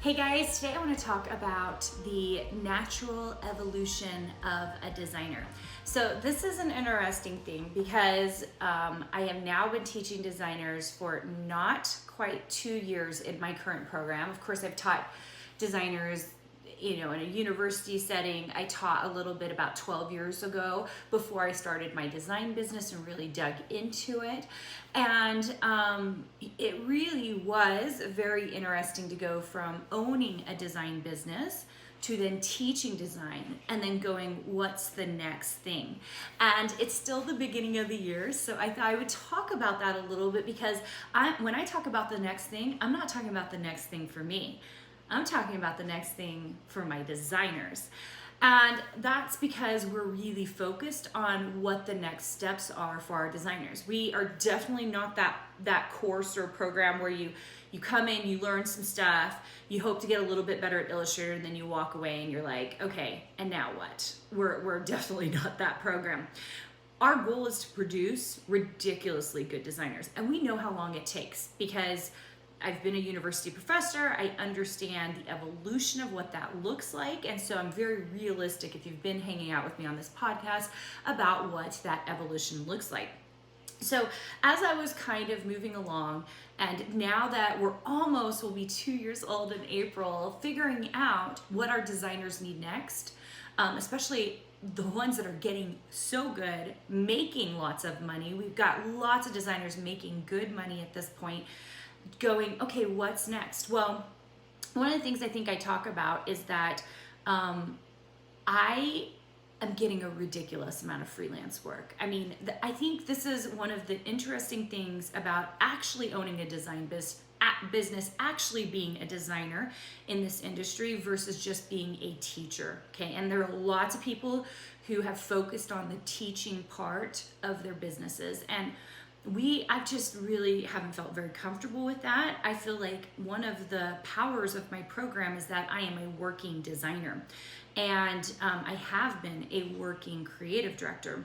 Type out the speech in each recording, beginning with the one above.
Hey guys, today I want to talk about the natural evolution of a designer. So this is an interesting thing because I have now been teaching designers for not quite 2 years in my current program. Of course, I've taught designers in a university setting. I taught a little bit about 12 years ago before I started my design business and really dug into it. And it really was very interesting to go from owning a design business to then teaching design and then going, what's the next thing? And it's still the beginning of the year, so I thought I would talk about that a little bit because when I talk about the next thing, I'm not talking about the next thing for me. I'm talking about the next thing for my designers. And that's because we're really focused on what the next steps are for our designers. We are definitely not that course or program where you come in, you learn some stuff, you hope to get a little bit better at Illustrator, and then you walk away and you're like, okay, and now what? We're definitely not that program. Our goal is to produce ridiculously good designers, and we know how long it takes because I've been a university professor. I understand the evolution of what that looks like. And so I'm very realistic, if you've been hanging out with me on this podcast, about what that evolution looks like. So as I was kind of moving along, and now that we'll be 2 years old in April, figuring out what our designers need next, especially the ones that are getting so good, making lots of money. We've got lots of designers making good money at this point, going, okay, what's next? Well, one of the things I think I talk about is that I am getting a ridiculous amount of freelance work. I mean, I think this is one of the interesting things about actually owning a design business, actually being a designer in this industry versus just being a teacher, okay? And there are lots of people who have focused on the teaching part of their businesses, and I just really haven't felt very comfortable with that. I feel like one of the powers of my program is that I am a working designer, and I have been a working creative director,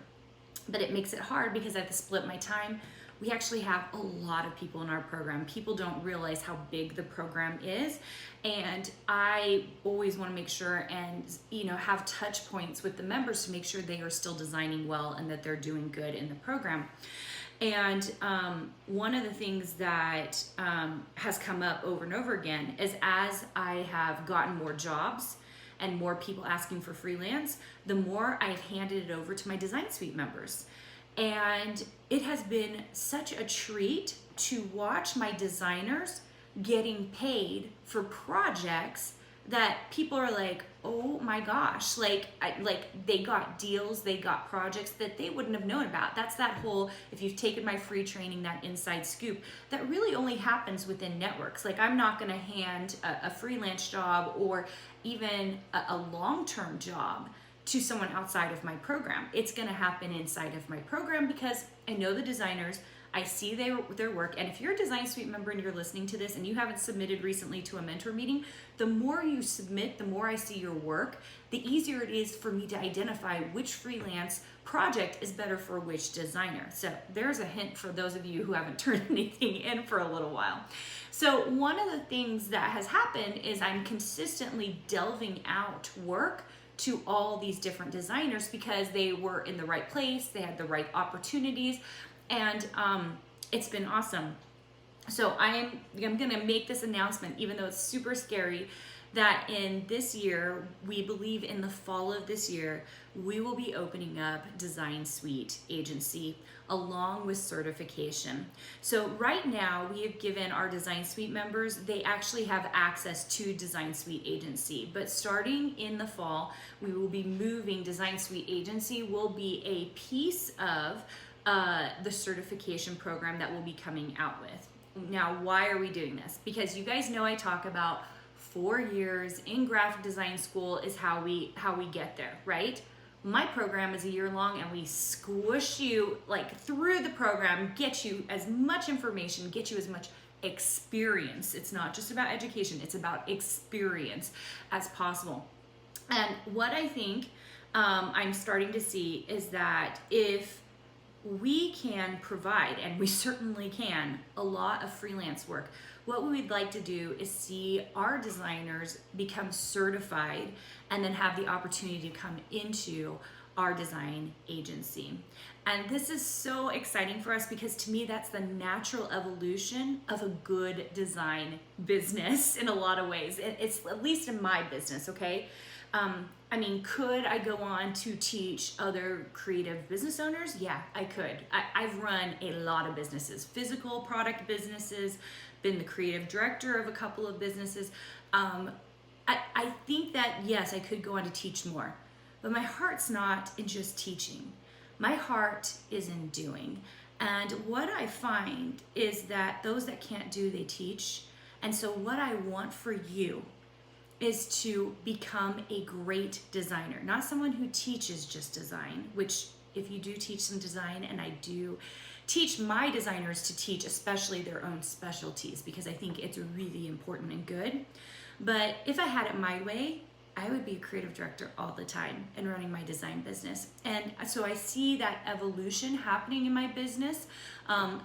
but it makes it hard because I have to split my time. We actually have a lot of people in our program. People don't realize how big the program is, and I always want to make sure and have touch points with the members to make sure they are still designing well and that they're doing good in the program. And one of the things that has come up over and over again is as I have gotten more jobs and more people asking for freelance, the more I've handed it over to my design suite members. And it has been such a treat to watch my designers getting paid for projects that people are like, oh my gosh, like they got deals, they got projects that they wouldn't have known about. That's that whole, if you've taken my free training, that inside scoop, that really only happens within networks. Like, I'm not gonna hand a freelance job or even a long-term job to someone outside of my program. It's gonna happen inside of my program because I know the designers, I see their work, and if you're a design suite member and you're listening to this and you haven't submitted recently to a mentor meeting, the more you submit, the more I see your work, the easier it is for me to identify which freelance project is better for which designer. So there's a hint for those of you who haven't turned anything in for a little while. So one of the things that has happened is I'm consistently delving out work to all these different designers because they were in the right place, they had the right opportunities, and it's been awesome. So I'm gonna make this announcement, even though it's super scary, that in this year, we believe in the fall of this year, we will be opening up Design Suite Agency along with certification. So right now, we have given our Design Suite members, they actually have access to Design Suite Agency. But starting in the fall, we will be moving Design Suite Agency will be a piece of the certification program that we'll be coming out with. Now, why are we doing this? Because you guys know I talk about 4 years in graphic design school is how we get there, right? My program is a year long, and we squish you like through the program, get you as much information, get you as much experience. It's not just about education, it's about experience as possible. And what I think I'm starting to see is that if we can provide, and we certainly can, a lot of freelance work. What we would like to do is see our designers become certified and then have the opportunity to come into our design agency. And this is so exciting for us because to me, that's the natural evolution of a good design business in a lot of ways. It's at least in my business, okay? I mean, could I go on to teach other creative business owners? Yeah, I could. I've run a lot of businesses, physical product businesses, been the creative director of a couple of businesses. I think that, yes, I could go on to teach more, but my heart's not in just teaching. My heart is in doing. And what I find is that those that can't do, they teach. And so what I want for you is to become a great designer, not someone who teaches just design, which if you do teach some design, and I do teach my designers to teach especially their own specialties because I think it's really important and good. But if I had it my way, I would be a creative director all the time and running my design business. And so I see that evolution happening in my business,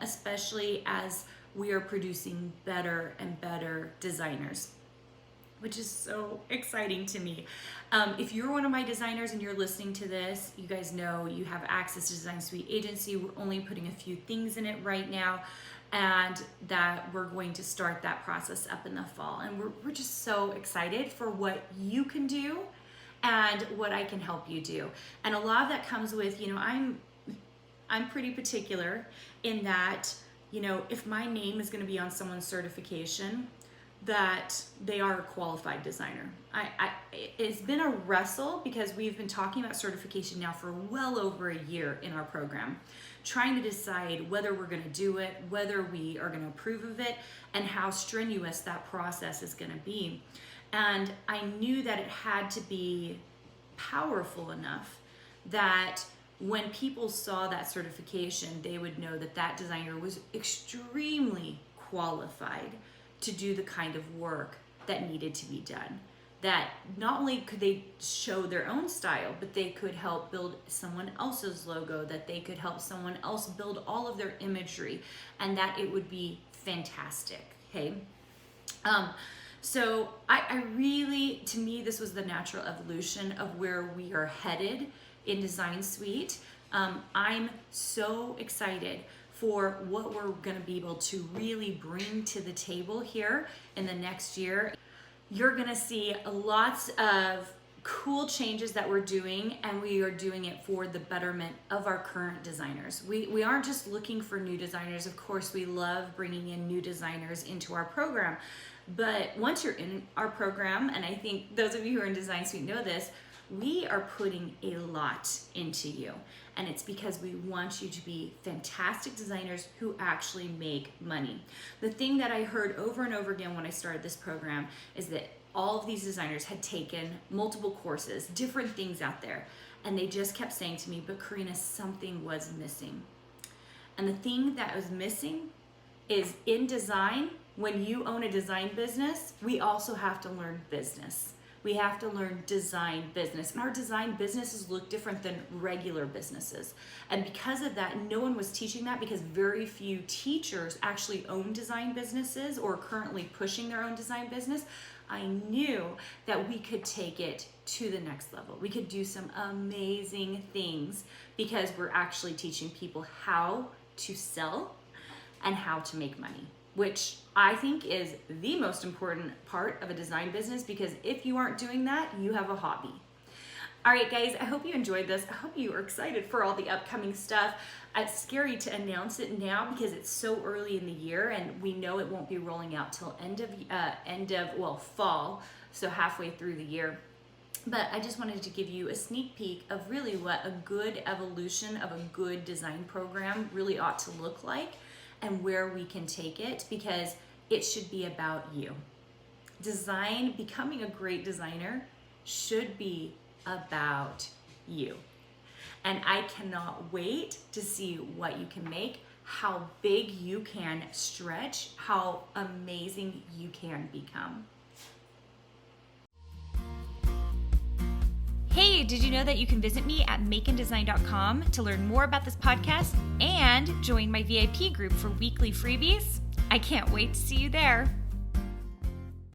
especially as we are producing better and better designers, which is so exciting to me. If you're one of my designers and you're listening to this, you guys know you have access to Design Suite Agency. We're only putting a few things in it right now, and that we're going to start that process up in the fall. And we're just so excited for what you can do and what I can help you do. And a lot of that comes with, I'm pretty particular in that, if my name is going to be on someone's certification, that they are a qualified designer. It's been a wrestle because we've been talking about certification now for well over a year in our program, trying to decide whether we're going to do it, whether we are going to approve of it, and how strenuous that process is going to be. And I knew that it had to be powerful enough that when people saw that certification, they would know that that designer was extremely qualified to do the kind of work that needed to be done. That not only could they show their own style, but they could help build someone else's logo, that they could help someone else build all of their imagery, and that it would be fantastic, okay? So I really, to me, this was the natural evolution of where we are headed in Design Suite. I'm so excited for what we're gonna be able to really bring to the table here in the next year. You're gonna see lots of cool changes that we're doing, and we are doing it for the betterment of our current designers. We aren't just looking for new designers. Of course, we love bringing in new designers into our program, but once you're in our program, and I think those of you who are in Design Suite know this, we are putting a lot into you. And it's because we want you to be fantastic designers who actually make money. The thing that I heard over and over again when I started this program is that all of these designers had taken multiple courses, different things out there, and they just kept saying to me, but Carina, something was missing. And the thing that was missing is in design, when you own a design business, we also have to learn business. We have to learn design business. And our design businesses look different than regular businesses. And because of that, no one was teaching that because very few teachers actually own design businesses or are currently pushing their own design business. I knew that we could take it to the next level. We could do some amazing things because we're actually teaching people how to sell and how to make money, which I think is the most important part of a design business, because if you aren't doing that, you have a hobby. All right, guys, I hope you enjoyed this. I hope you are excited for all the upcoming stuff. It's scary to announce it now because it's so early in the year, and we know it won't be rolling out till end of fall, so halfway through the year. But I just wanted to give you a sneak peek of really what a good evolution of a good design program really ought to look like, and where we can take it, because it should be about you. Design, becoming a great designer, should be about you. And I cannot wait to see what you can make, how big you can stretch, how amazing you can become. Hey Hey, did you know that you can visit me at makeanddesign.com to learn more about this podcast and join my VIP group for weekly freebies? I can't wait to see you there.